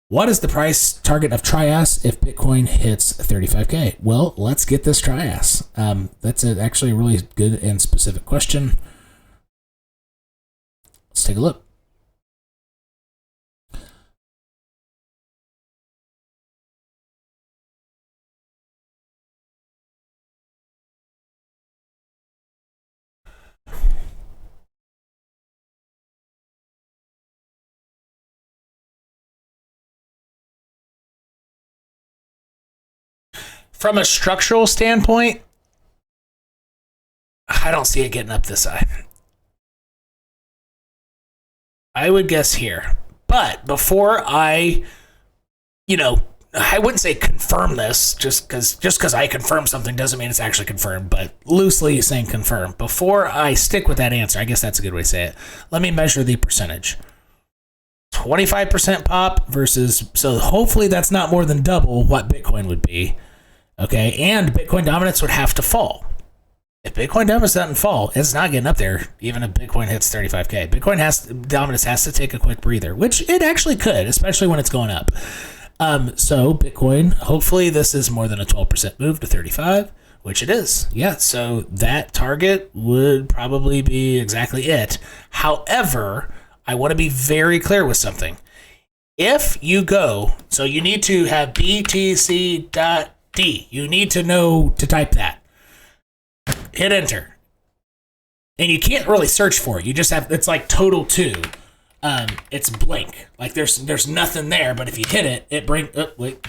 What is the price target of TRIAS if Bitcoin hits 35K? Well, let's get this TRIAS. That's actually a really good and specific question. Let's take a look. From a structural standpoint, I don't see it getting up this high. I would guess here. But before I wouldn't say confirm this, just because I confirm something doesn't mean it's actually confirmed, but loosely saying confirm. Before I stick with that answer, I guess that's a good way to say it, let me measure the percentage. 25% pop versus, so hopefully that's not more than double what Bitcoin would be. Okay, and Bitcoin dominance would have to fall. If Bitcoin dominance doesn't fall, it's not getting up there, even if Bitcoin hits 35K. Bitcoin dominance has to take a quick breather, which it actually could, especially when it's going up. So Bitcoin, hopefully this is more than a 12% move to 35, which it is. Yeah, so that target would probably be exactly it. However, I want to be very clear with something. If you go, so you need to have BTC.D. You need to know to type that. Hit enter. And you can't really search for it. You just have, it's like total 2. It's blank. Like there's nothing there, but if you hit it, it brings, oh, wait,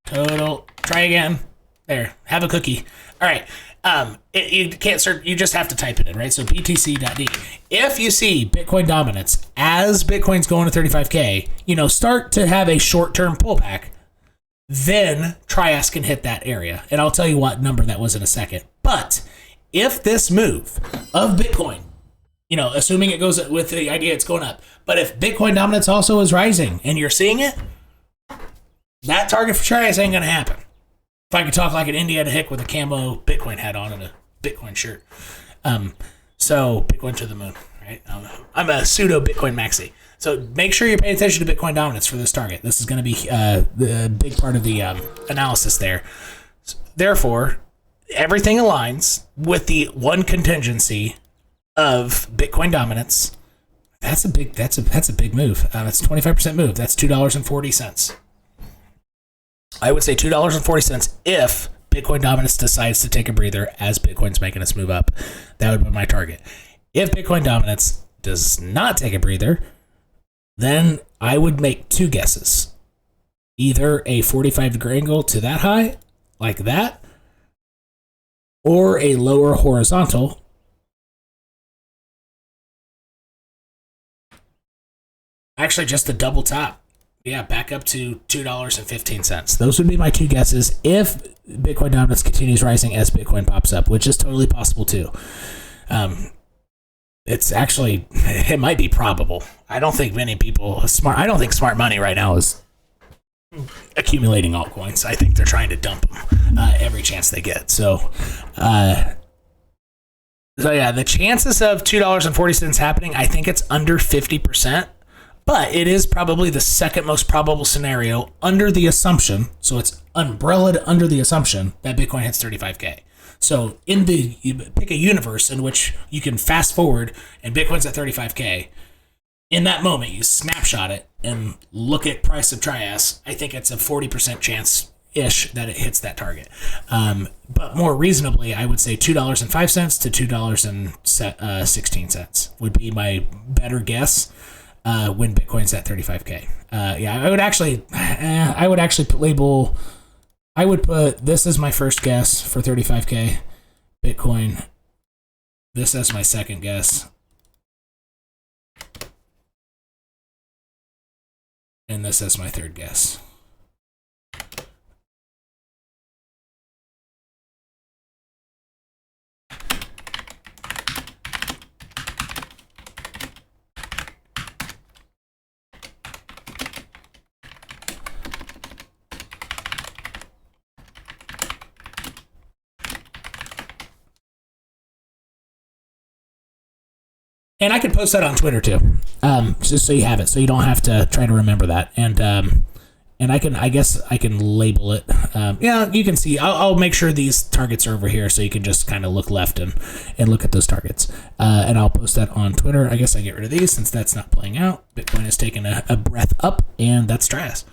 total, try again. There, have a cookie. All right. You can't search, you just have to type it in, right? So BTC.D. If you see Bitcoin dominance as Bitcoin's going to 35K, start to have a short-term pullback, then TRIAS can hit that area. And I'll tell you what number that was in a second. But if this move of Bitcoin, assuming it goes with the idea it's going up, but if Bitcoin dominance also is rising and you're seeing it, that target for TRIAS ain't going to happen. If I could talk like an Indiana hick with a camo Bitcoin hat on and a Bitcoin shirt. So Bitcoin to the moon, right? I'm a pseudo Bitcoin maxi. So make sure you pay attention to Bitcoin dominance for this target. This is going to be the big part of the analysis there. Therefore, everything aligns with the one contingency of Bitcoin dominance. That's a big move. That's a 25% move. That's $2.40. I would say $2.40 if Bitcoin dominance decides to take a breather as Bitcoin's making its move up. That would be my target. If Bitcoin dominance does not take a breather, then I would make 2 guesses. Either a 45-degree angle to that high, like that, or a lower horizontal. Actually, just a double top. Yeah, back up to $2.15. Those would be my 2 guesses if Bitcoin dominance continues rising as Bitcoin pops up, which is totally possible too. It's actually, it might be probable. I don't think many people I don't think smart money right now is accumulating altcoins. I think they're trying to dump them every chance they get. So yeah, the chances of $2.40 happening, I think it's under 50%. But it is probably the second most probable scenario under the assumption, so it's umbrellaed under the assumption that Bitcoin hits 35K. So you pick a universe in which you can fast forward and Bitcoin's at 35K. In that moment, you snapshot it and look at price of TRIAS. I think it's a 40% chance-ish that it hits that target. But more reasonably, I would say $2.05 to $2.16 would be my better guess. When Bitcoin's at 35K. Yeah, I would actually put this as my first guess for 35K Bitcoin. This as my second guess. And this as my third guess. And I can post that on Twitter too, just so you have it, so you don't have to try to remember that. And I guess I can label it. Yeah, you can see. I'll make sure these targets are over here, so you can just kind of look left and look at those targets. And I'll post that on Twitter. I guess I get rid of these since that's not playing out. Bitcoin has taken a breath up, and that's TRIAS.